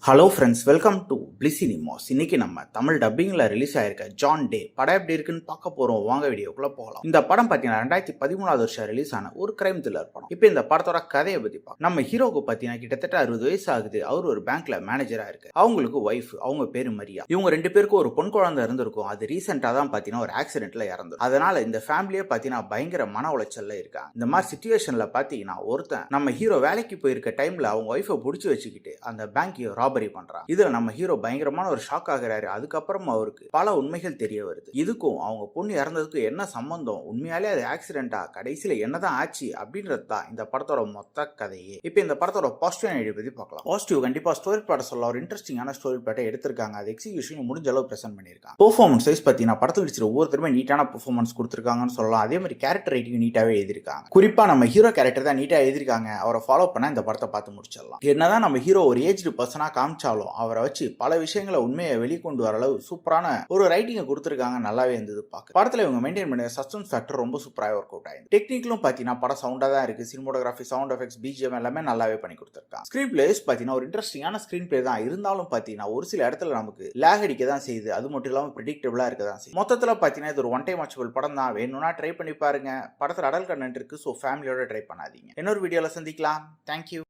Hello friends, welcome to பிளிசினிமாஸ். இன்னைக்கு நம்ம தமிழ் டப்பிங்ல ரிலீஸ் ஆயிருக்க ஜான் டே படம் எப்படி இருக்குன்னு பார்க்க போறோம். வாங்க வீடியோக்குள்ள போகலாம். இந்த படம் பார்த்தீங்கன்னா 2013 வருஷம் ரிலீஸ் ஆன ஒரு கிரைம் த்ரில்லர் படம். இப்போ இந்த படத்தோட கதையை பத்தி பார்க்கலாம். நம்ம ஹீரோக்கு பார்த்தீங்கன்னா கிட்டத்தட்ட 60 வயசு ஆகுது. அவர் ஒரு பேங்க்ல மேனேஜரா இருக்கு. அவங்களுக்கு ஒய்ஃப், அவங்க பேரு மரியா. இவங்க ரெண்டு பேருக்கும் ஒரு பொன் குழந்தை இருந்திருக்கும். அது ரீசெண்டா தான் பார்த்தீங்கன்னா ஒரு ஆக்சிடென்ட்ல இறந்து. அதனால இந்த ஃபேமிலியே பார்த்தீங்கன்னா பயங்கர மன உளைச்சல்ல இருக்காங்க. இந்த மாதிரி சிச்சுவேஷன்ல பார்த்தீங்கன்னா ஒருத்தன் நம்ம ஹீரோ வேலைக்கு போயிருக்க டைம்ல அவங்க ஒய்ஃபை பிடிச்சி வச்சுக்கிட்டு அந்த பேங்க் ராபரி பண்றாங்க. இதுல நம்ம ஹீரோ பயங்கரமான ஒரு ஷாக் ஆகுறாரு. அதுக்கப்புறம் அவருக்கு பல உண்மைகள் தெரிய வருது. இதுக்கும் அவங்க பொண்ணு இறந்ததுக்கும் என்ன சம்பந்தம், உண்மையாலே அது ஆக்சிடென்டா, கடைசியில என்னதான் ஆச்சு அப்படின்றது தான் இந்த படத்தோட மொத்த கதையே. இப்போ இந்த படத்தோட பாசிட்டிவ் ஐடியா பத்தி பார்க்கலாம். பாசிட்டிவ் கண்டிப்பா ஸ்டோரி பிளாட் சொல்ல ஒரு இன்ட்ரெஸ்டிங்கான ஸ்டோரி பிளாட்டை எடுத்திருக்காங்க. அது எக்ஸிகியூஷன் முடிஞ்ச அளவு பிரசன்ட் பண்ணிருக்காங்க. பெர்ஃபார்மன்ஸ் வைஸ் பார்த்தீங்கன்னா படத்தில் நடிச்சிருக்க ஒவ்வொருத்தருமே நீட்டான பெர்ஃபார்மன்ஸ் கொடுத்துருக்காங்கன்னு சொல்லலாம். அதே மாதிரி கேரக்டர் ரைட்டிங் நீட்டாவே எழுதிருக்காங்க. குறிப்பா நம்ம ஹீரோ கேரக்டர் தான் நீட்டா எழுதிருக்காங்க. அவரை ஃபாலோ பண்ண இந்த படத்தை பார்த்து முடிச்சிடலாம். என்னதான் நம்ம ஹீரோ ஒரு ஏஜ்டு பர்சனா காமிச்சாலும் அவரை வச்சு பல விஷயங்களை உண்மையை வெளிக்கொண்டு வர அளவு சூப்பரான ஒரு ரைட்டிங்கை கொடுத்துருக்காங்க. நல்லாவே இருந்தது பார்க்க. படத்துல இவங்க மெயின்டைன் பண்ண சஸ்பென்ஸ் ஃபேக்டர் ரொம்ப சூப்பராக ஒர்க் அவுட் ஆயிருக்கு. டெக்னிக்கலும் பார்த்தீங்கன்னா படம் சவுண்டா தான் இருக்கு. சினிமோட்டோகிராஃபி, சவுண்ட் எஃபெக்ட்ஸ், பிஜிஎம் எல்லாமே நல்லாவே பண்ணி கொடுத்துருக்காங்க. ஸ்கிரீன் பிளேஸ் பார்த்தீங்கன்னா ஒரு இன்ட்ரெஸ்டிங்கான ஸ்கிரீன் பிளே தான் இருந்தாலும் பார்த்தீங்கன்னா ஒரு சில இடத்துல நமக்கு லேக் அடிக்க தான் செய்யுது. அது மட்டும் இல்லாமல் ப்ரெடிக்டபிளா இருக்க தான் செய்யுது. மொத்தத்தில் பார்த்தீங்கன்னா இது ஒரு ஒன் டைம் வாட்சபிள் படம் தான். வேணும்னா ட்ரை பண்ணி பாருங்க. படத்தில் அடல் கண்டென்ட் இருக்கு. ஸோ ஃபேமிலியோட ட்ரை பண்ணாதீங்க. இன்னொரு வீடியோவில் சந்திக்கலாம். தேங்க்யூ.